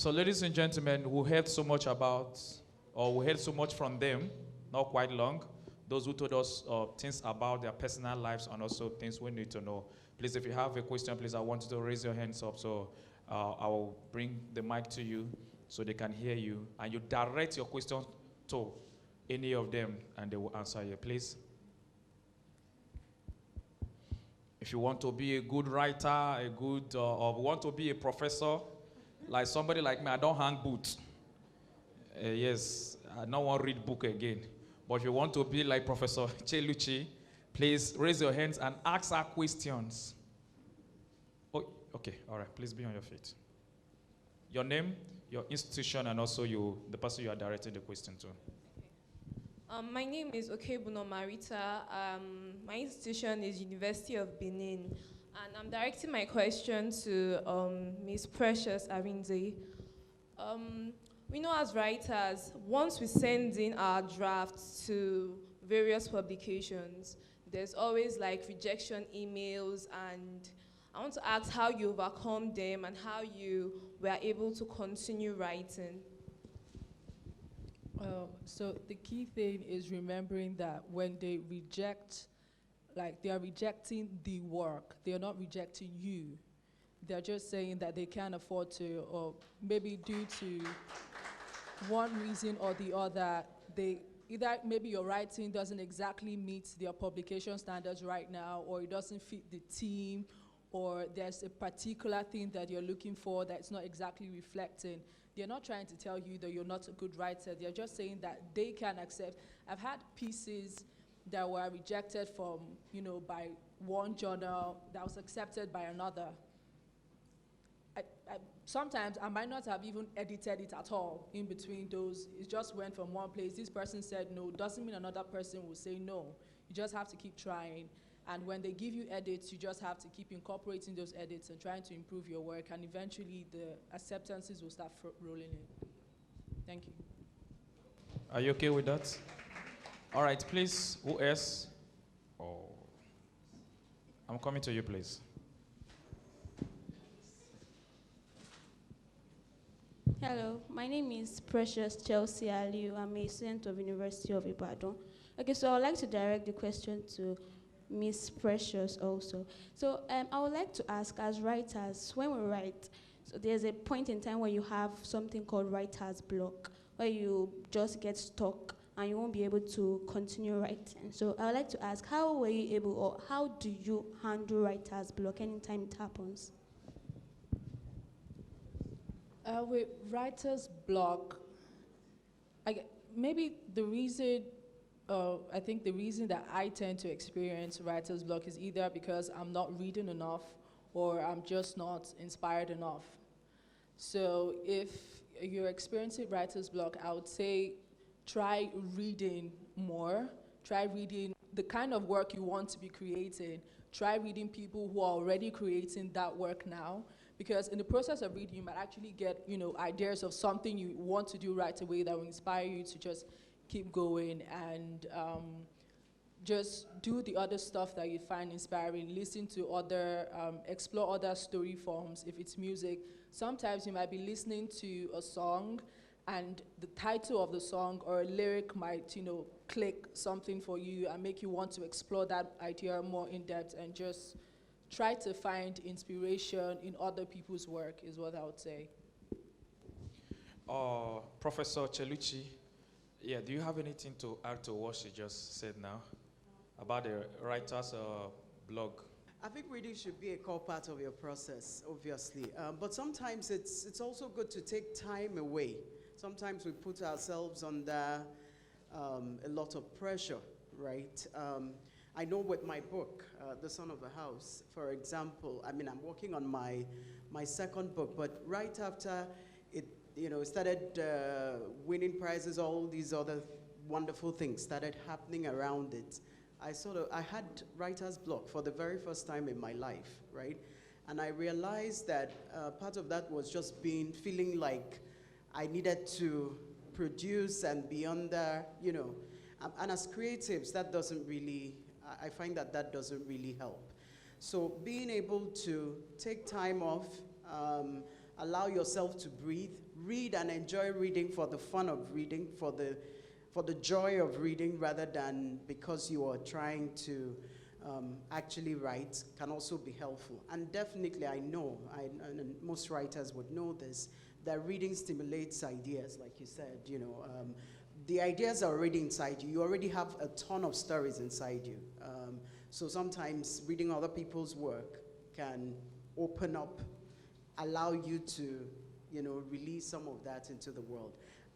So, ladies and gentlemen, we heard so much about, or we heard so much from them, not quite long. Those who told us things about their personal lives and also things we need to know. Please, if you have a question, please, I want you to raise your hands up so I will bring the mic to you so they can hear you. And you direct your question to any of them and they will answer you, please. If you want to be a good writer, or want to be a professor, like somebody like me, I don't hang boots. Yes, I don't want to read book again. But if you want to be like Professor Cheluchi, please raise your hands and ask our questions. Oh, okay, all right. Please be on your feet. Your name, your institution, and also the person you are directing the question to. My name is Okebuno Marita. My institution is University of Benin, and I'm directing my question to Ms. Precious Arinze. We know as writers, once we send in our drafts to various publications, there's always like rejection emails, and I want to ask how you overcome them and how you were able to continue writing. So the key thing is remembering that when they reject, like they are rejecting the work, they are not rejecting you. They're just saying that they can't afford to, or maybe due to one reason or the other, either maybe your writing doesn't exactly meet their publication standards right now, or it doesn't fit the team, or there's a particular thing that you're looking for that's not exactly reflecting. They're not trying to tell you that you're not a good writer. They're just saying that they can accept. I've had pieces that were rejected from, by one journal that was accepted by another. Sometimes I might not have even edited it at all in between those. It just went from one place. This person said no. Doesn't mean another person will say no. You just have to keep trying. And when they give you edits, you just have to keep incorporating those edits and trying to improve your work. And eventually, the acceptances will start rolling in. Thank you. Are you okay with that? All right, please. Who else? Oh, I'm coming to you, please. Hello, my name is Precious Chelsea Aliu. I'm a student of University of Ibadan. Okay, so I would like to direct the question to Miss Precious also. So I would like to ask, as writers, when we write, so there's a point in time where you have something called writer's block, where you just get stuck and you won't be able to continue writing. So I would like to ask, how were you able, or how do you handle writer's block anytime it happens? With writer's block, maybe the reason, I think the reason that I tend to experience writer's block is either because I'm not reading enough or I'm just not inspired enough. So if you're experiencing writer's block, I would say try reading more, try reading the kind of work you want to be creating, try reading people who are already creating that work now. Because in the process of reading, you might actually get, ideas of something you want to do right away that will inspire you to just keep going and just do the other stuff that you find inspiring. Listen to other, explore other story forms. If it's music, sometimes you might be listening to a song and the title of the song or a lyric might, click something for you and make you want to explore that idea more in depth and just try to find inspiration in other people's work is what I would say. Professor Cheluchi, do you have anything to add to what she just said now about the writer's blog? I think reading should be a core part of your process, obviously. But sometimes it's also good to take time away. Sometimes we put ourselves under a lot of pressure, right? I know with my book, The Son of the House, for example, I'm working on my second book, but right after it, started winning prizes, all these other wonderful things started happening around it. I had writer's block for the very first time in my life, right? And I realized that part of that was just feeling like I needed to produce and be under, and as creatives, that doesn't really, I find that doesn't really help. So being able to take time off, allow yourself to breathe, read and enjoy reading for the fun of reading, for the joy of reading, rather than because you are trying to actually write, can also be helpful. And definitely, I know, and most writers would know this, that reading stimulates ideas, like you said. The ideas are already inside you. You already have a ton of stories inside you. So sometimes reading other people's work can open up, allow you to, release some of that into the world.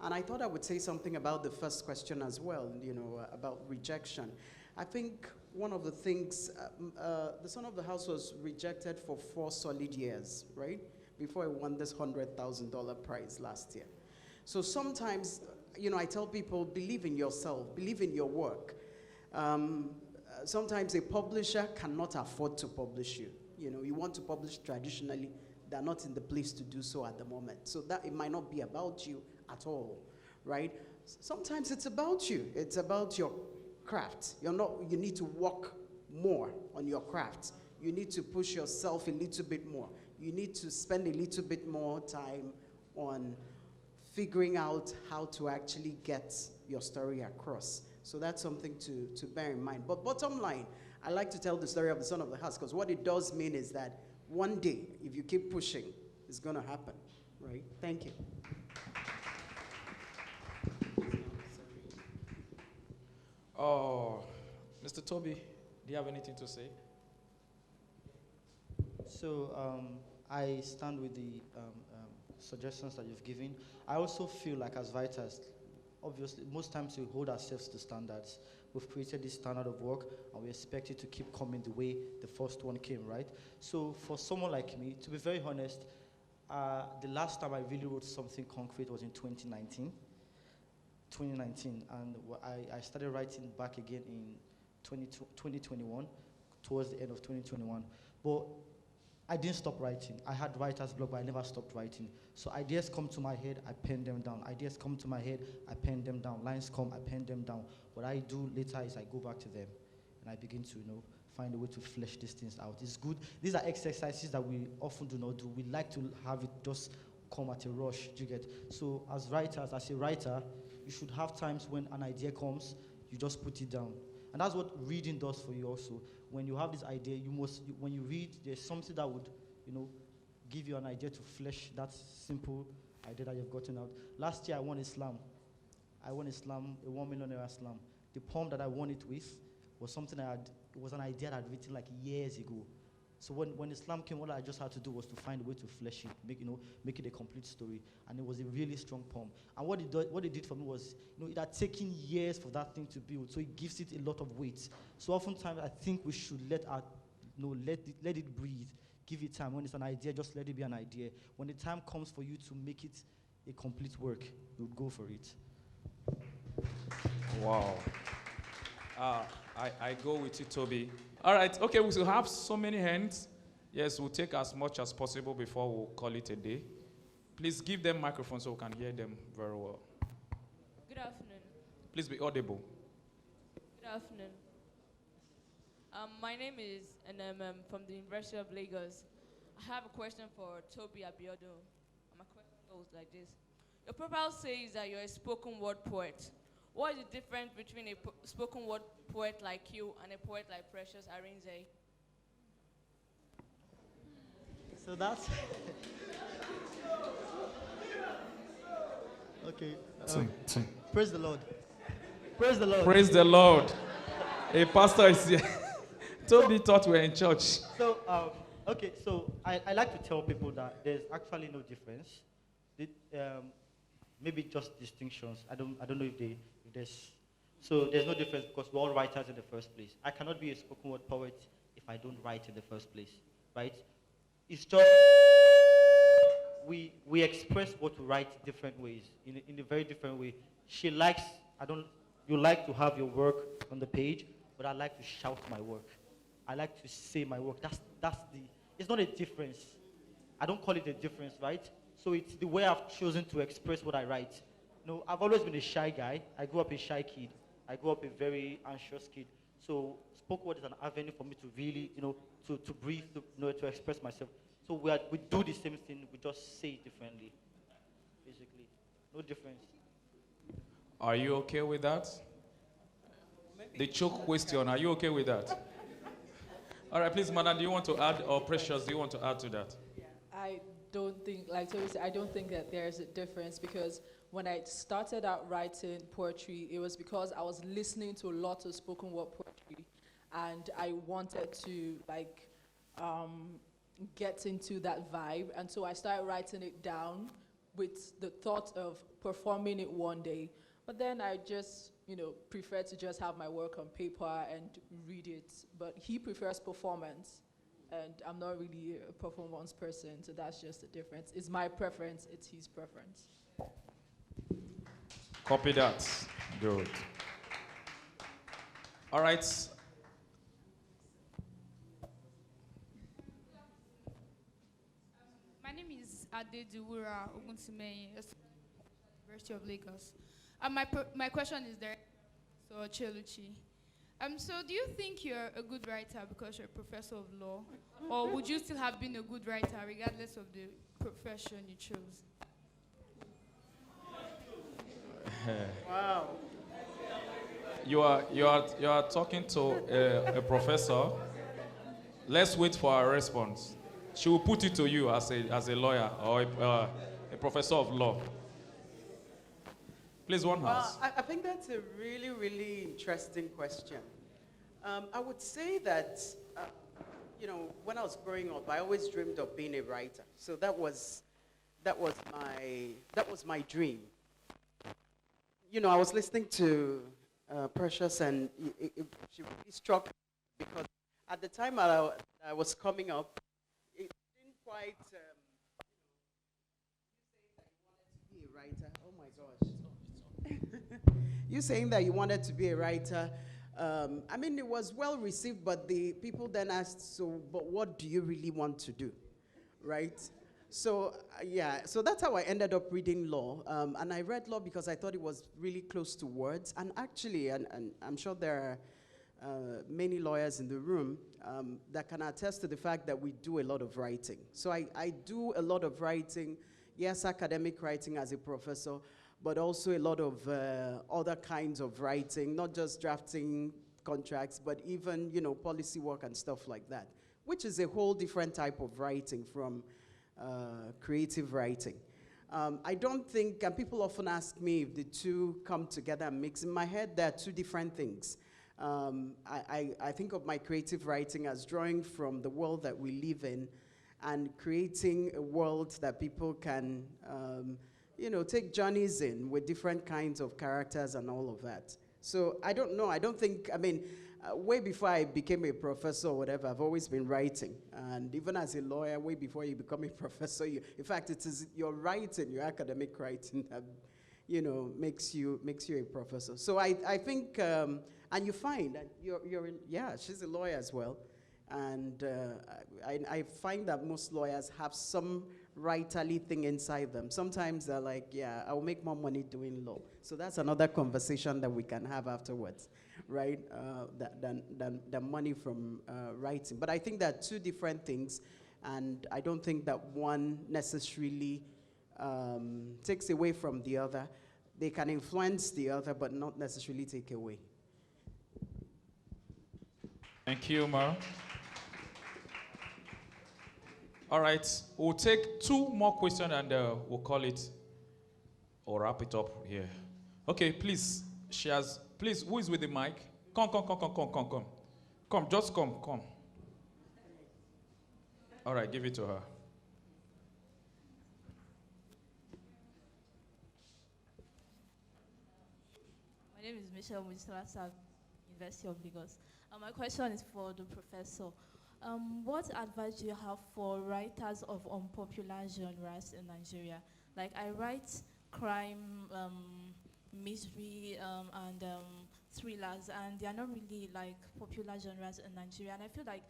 And I thought I would say something about the first question as well, about rejection. I think one of the things, the son of the house was rejected for 4 solid years, right? Before he won this $100,000 prize last year. So sometimes, I tell people, believe in yourself, believe in your work. Sometimes a publisher cannot afford to publish you. You want to publish traditionally, they're not in the place to do so at the moment. So that it might not be about you at all, right? Sometimes it's about you. It's about your craft. You need to work more on your craft. You need to push yourself a little bit more. You need to spend a little bit more time on figuring out how to actually get your story across. So that's something to bear in mind. But bottom line, I like to tell the story of the son of the house, because what it does mean is that one day, if you keep pushing, it's going to happen, right? Thank you. Oh, Mr. Toby, do you have anything to say? So I stand with the suggestions that you've given. I also feel like as writers, obviously, most times we hold ourselves to standards. We've created this standard of work, and we expect it to keep coming the way the first one came, right? So for someone like me, to be very honest, the last time I really wrote something concrete was in 2019, and I started writing back again in 2021, towards the end of 2021. But I didn't stop writing. I had writer's block, but I never stopped writing. So ideas come to my head, I pen them down. Ideas come to my head, I pen them down. Lines come, I pen them down. What I do later is I go back to them, and I begin to, find a way to flesh these things out. It's good. These are exercises that we often do not do. We like to have it just come at a rush, do you get? So as writers, as a writer, you should have times when an idea comes, you just put it down. And that's what reading does for you also. When you have this idea, when you read, there's something that would, give you an idea to flesh that simple idea that you've gotten out. Last year, I won a slam. A $1 million slam. The poem that I won it with was it was an idea that I'd written like years ago. So when the slam came, all I just had to do was to find a way to flesh it, make it a complete story. And it was a really strong poem. And what it did for me was, it had taken years for that thing to build, so it gives it a lot of weight. So oftentimes, I think we should let it breathe, give it time. When it's an idea, just let it be an idea. When the time comes for you to make it a complete work, you'll go for it. Wow. I go with you, Toby. All right, okay, we still have so many hands. Yes, we'll take as much as possible before we'll call it a day. Please give them microphones so we can hear them very well. Good afternoon. Please be audible. Good afternoon. My name is NMM from the University of Lagos. I have a question for Toby Abiodun. My question goes like this. Your profile says that you're a spoken word poet. What is the difference between a spoken word poet like you and a poet like Precious Arinze? So that's okay. Praise the Lord. Praise the Lord. Praise the Lord. A pastor is here. Toby thought we were in church. So, okay, so I like to tell people that there's actually no difference. Maybe just distinctions. I don't know if there's. So there's no difference because we're all writers in the first place. I cannot be a spoken word poet if I don't write in the first place, right? It's just we express what we write different ways, in a very different way. You like to have your work on the page, but I like to shout my work. I like to say my work. It's not a difference. I don't call it a difference, right? So it's the way I've chosen to express what I write. I've always been a shy guy. I grew up a shy kid. I grew up a very anxious kid. So spoken word is an avenue for me to really, to breathe, to express myself. So we do the same thing, we just say it differently. No difference. Are you okay with that? The choke question, are you okay with that? All right, please, madam, do you want to add, or Precious, do you want to add to that? I don't think, like Toby said, I don't think that there's a difference because when I started out writing poetry, it was because I was listening to a lot of spoken word poetry, and I wanted to um, get into that vibe, and so I started writing it down with the thought of performing it one day. But then I just, prefer to just have my work on paper and read it. But he prefers performance, and I'm not really a performance person, so that's just the difference. It's my preference, it's his preference. Copy that. Good. All right. My name is Adeduwura Ogunsimeyin, University of Lagos. My question is there, so Cheluchi. So do you think you're a good writer because you're a professor of law, or would you still have been a good writer regardless of the profession you chose? Wow. You are talking to a professor. Let's wait for her response. She will put it to you as a lawyer or a professor of law. Please, one house. I think that's a really, really interesting question. I would say that, when I was growing up, I always dreamed of being a writer. So that was my dream. I was listening to Precious, and she really struck me because at the time I was coming up, it didn't quite. You saying that you wanted to be a writer? Oh my gosh! You saying that you wanted to be a writer? It was well received, but the people then asked, "So, but what do you really want to do?" Right? So so that's how I ended up reading law. And I read law because I thought it was really close to words. And actually, and I'm sure there are many lawyers in the room that can attest to the fact that we do a lot of writing. So I do a lot of writing, yes, academic writing as a professor, but also a lot of other kinds of writing, not just drafting contracts, but even, policy work and stuff like that, which is a whole different type of writing from creative writing. I don't think, and people often ask me if the two come together and mix. In my head, there are two different things. I think of my creative writing as drawing from the world that we live in and creating a world that people can, take journeys in with different kinds of characters and all of that. So I don't know. I don't think, way before I became a professor or whatever, I've always been writing. And even as a lawyer, way before you become a professor, in fact, it is your writing, your academic writing that, makes you a professor. So I think, and you find that she's a lawyer as well. And I find that most lawyers have some writerly thing inside them. Sometimes they're like, I'll make more money doing law. So that's another conversation that we can have afterwards, right? Than money from writing. But I think there are two different things, and I don't think that one necessarily takes away from the other. They can influence the other, but not necessarily take away. Thank you, Mar. All right, we'll take two more questions and we'll call it or wrap it up here. Okay, please, please, who is with the mic? Come. Come, just come. All right, give it to her. My name is Michelle Mujisalasa, University of Lagos. My question is for the professor. What advice do you have for writers of unpopular genres in Nigeria? Like, I write crime, mystery, and thrillers, and they are not really like popular genres in Nigeria. And I feel like,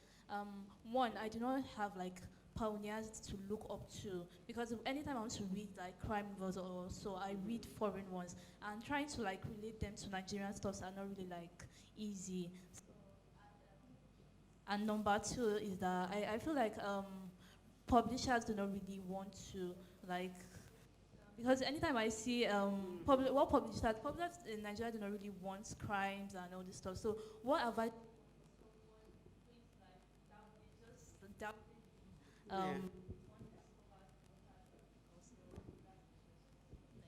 one, I do not have like pioneers to look up to, because anytime I want to read like crime novels or so, I read foreign ones, and trying to like relate them to Nigerian stuffs are not really like easy. And number two is that I feel like publishers do not really want to like Because anytime I see publishers in Nigeria do not really want crimes and all this stuff. So what advice? Yeah.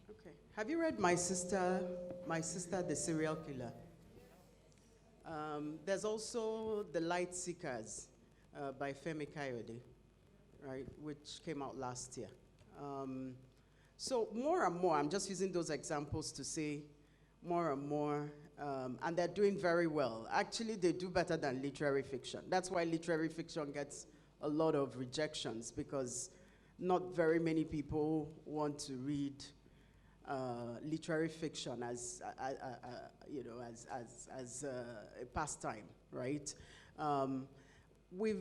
Okay. Have you read My Sister, the Serial Killer? There's also The Light Seekers by Femi Kayode, right, which came out last year. So more and more, I'm just using those examples to say more and more, and they're doing very well. Actually, they do better than literary fiction. That's why literary fiction gets a lot of rejections, because not very many people want to read literary fiction as a pastime, right? We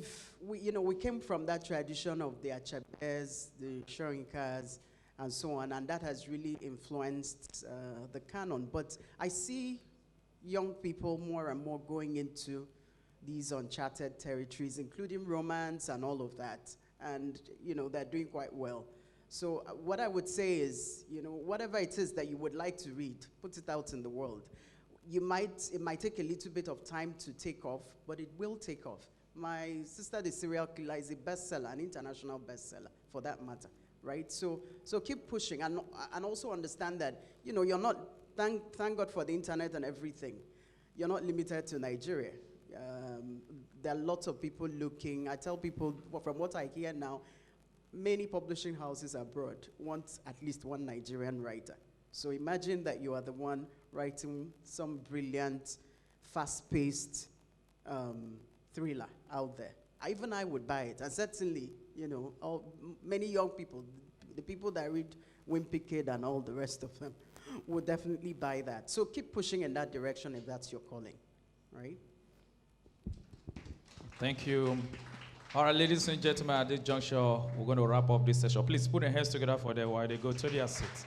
came from that tradition of the Achebes, the Shorinkas, and so on, and that has really influenced the canon. But I see young people more and more going into these uncharted territories, including romance and all of that, and they're doing quite well. So what I would say is, whatever it is that you would like to read, put it out in the world. It might take a little bit of time to take off, but it will take off. My Sister, the Serial Killer is a bestseller, an international bestseller, for that matter, right? So keep pushing, and also understand that, you're not, thank God for the internet and everything, you're not limited to Nigeria. There are lots of people looking. I tell people, from what I hear now, many publishing houses abroad want at least one Nigerian writer. So imagine that you are the one writing some brilliant, fast-paced thriller out there. Even I would buy it. And certainly, many young people, the people that read Wimpy Kid and all the rest of them, would definitely buy that. So keep pushing in that direction if that's your calling, right? Thank you. All right, ladies and gentlemen, at this juncture, we're going to wrap up this session. Please put your hands together for them while they go to their seats.